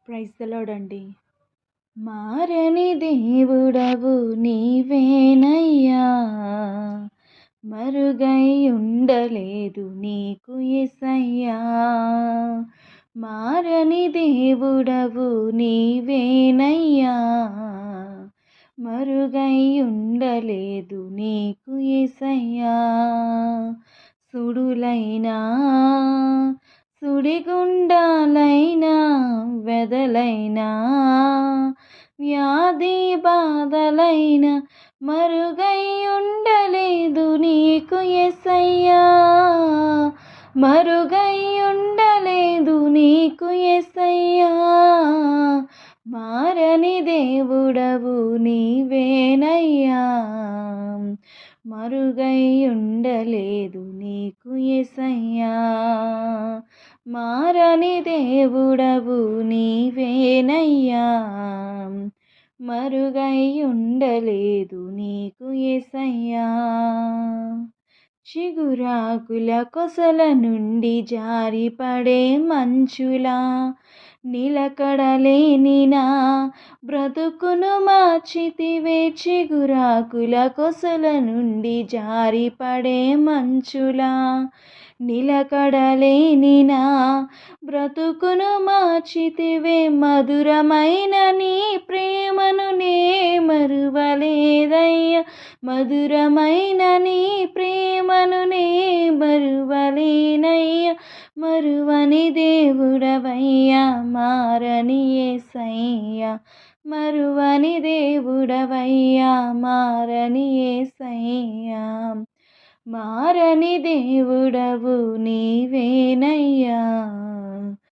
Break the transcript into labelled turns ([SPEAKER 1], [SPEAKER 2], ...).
[SPEAKER 1] Praise the lord అండి. మారని దేవుడవు నీవేనయ్యా, మరుగై ఉండలేదు నీకు యేసయ్యా. మారని దేవుడవు నీవేనయ్యా, మరుగై ఉండలేదు నీకు యేసయ్యా. సుడులైనా సుడిగుండాలైనా వెదలైనా వ్యాధి బాధలైన మరుగై ఉండలేదు నీకు యేసయ్యా, మరుగై ఉండలేదు నీకు యేసయ్యా. మారని దేవుడవు నీవేనయ్యా, మరుగై ఉండలేదు నీకు యేసయ్యా. మారని దేవుడవు నీవేనయ్యా, మరుగై ఉండలేదు నీకు యేసయ్యా. చిగురాకుల కొసల నుండి జారిపడే మంచులా నిలకడలేని నా బ్రతుకును మార్చితివే. చిగురాకుల కొసల నుండి జారిపడే మంచులా నిలకడలేని నా బ్రతుకును మార్చితివే. మధురమైన నీ ప్రేమను నే మరువలేదయ్యా, మధురమైన నీ ప్రేమను నే మరువలేనయ్యా. మరువని దేవుడవయ్యా, మారని యేసయ్యా, మరువని దేవుడవయ్యా, మారని యేసయ్యా. మారని దేవుడవు నీవేనయ్యా.